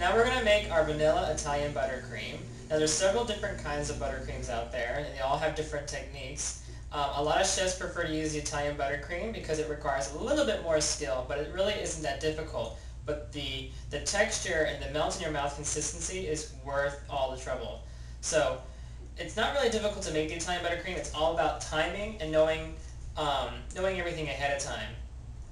Now we're going to make our vanilla Italian buttercream. Now there's several different kinds of buttercreams out there, and they all have different techniques. A lot of chefs prefer to use the Italian buttercream because it requires a little bit more skill, but it really isn't that difficult. But the texture and the melt in your mouth consistency is worth all the trouble. So it's not really difficult to make the Italian buttercream. It's all about timing and knowing everything ahead of time.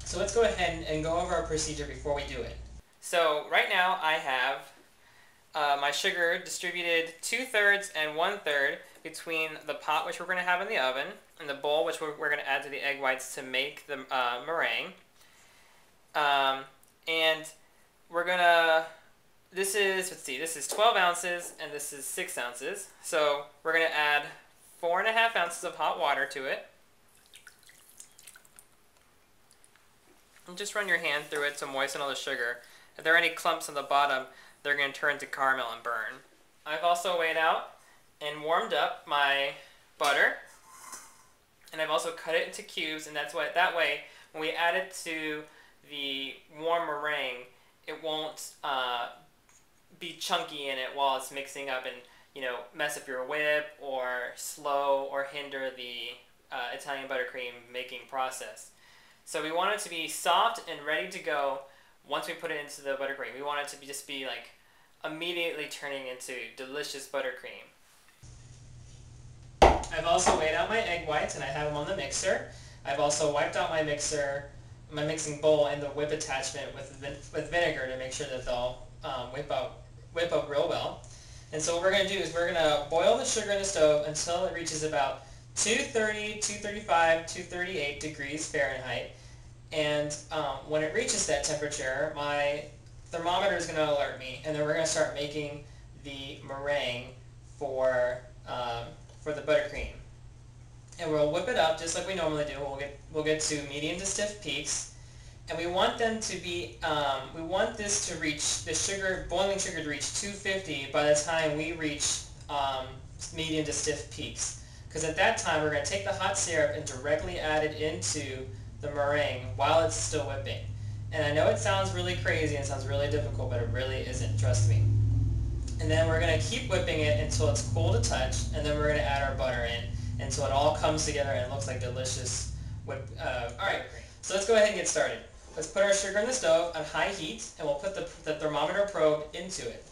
So let's go ahead and go over our procedure before we do it. So right now I have my sugar distributed 2/3 and 1/3 between the pot which we're going to have in the oven and the bowl which we're going to add to the egg whites to make the meringue. And we're going to, this is 12 ounces and this is 6 ounces. So we're going to add 4.5 ounces of hot water to it. And just run your hand through it to moisten all the sugar. If there are any clumps on the bottom, they're going to turn to caramel and burn. I've also weighed out and warmed up my butter, and I've also cut it into cubes, and that way when we add it to the warm meringue, it won't be chunky in it while it's mixing up and mess up your whip or slow or hinder the Italian buttercream making process. So we want it to be soft and ready to go once we put it into the buttercream. We want it to just be like immediately turning into delicious buttercream. I've also weighed out my egg whites and I have them on the mixer. I've also wiped out my mixing bowl and the whip attachment with vinegar to make sure that they'll whip up real well. And so what we're going to do is we're going to boil the sugar in the stove until it reaches about 230, 235, 238 degrees Fahrenheit. And when it reaches that temperature, my thermometer is going to alert me, and then we're going to start making the meringue for the buttercream. And we'll whip it up just like we normally do. We'll get to medium to stiff peaks, and we want them to be we want this to reach boiling sugar to reach 250 by the time we reach medium to stiff peaks. Because at that time we're going to take the hot syrup and directly add it into the meringue while it's still whipping. And I know it sounds really crazy and sounds really difficult, but it really isn't, trust me. And then we're going to keep whipping it until it's cool to touch, and then we're going to add our butter in until it all comes together and looks like delicious whipped. Alright, so let's go ahead and get started. Let's put our sugar in the stove on high heat, and we'll put the thermometer probe into it.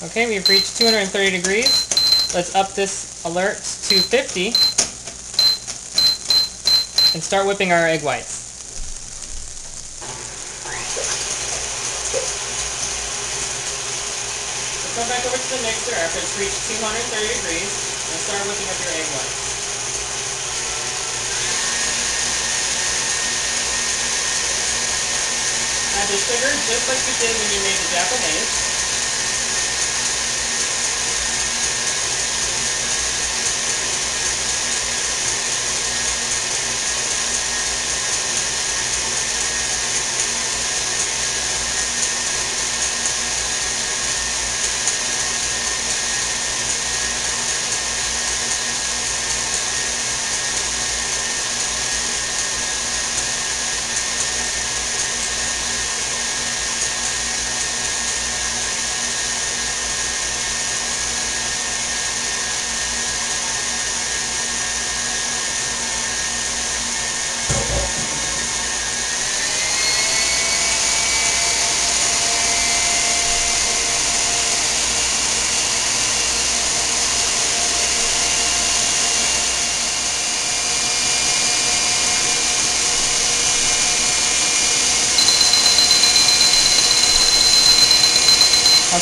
Okay, we've reached 230 degrees. Let's up this alert to 50 and start whipping our egg whites. Let's go back over to the mixer after it's reached 230 degrees and start whipping up your egg whites. Add the sugar just like you did when you made the japanese.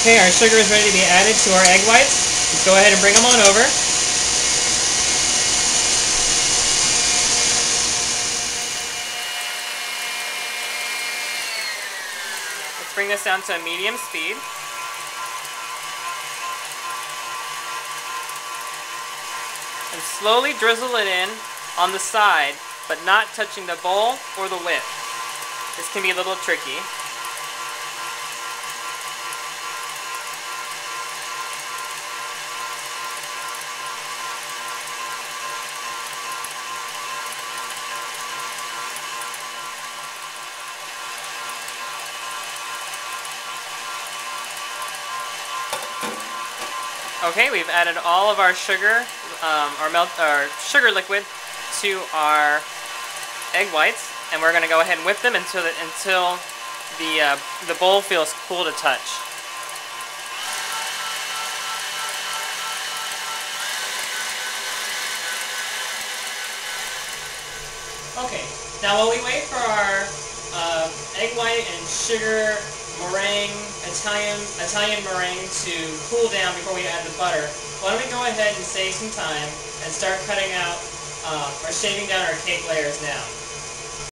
Okay, our sugar is ready to be added to our egg whites. Let's go ahead and bring them on over. Bring this down to a medium speed. And slowly drizzle it in on the side, but not touching the bowl or the whip. This can be a little tricky. Okay, we've added all of our sugar, our sugar liquid to our egg whites, and we're going to go ahead and whip them until the bowl feels cool to touch. Okay, now while we wait for our egg white and sugar meringue, Italian meringue to cool down before we add the butter, why don't we go ahead and save some time and start cutting out or shaving down our cake layers now.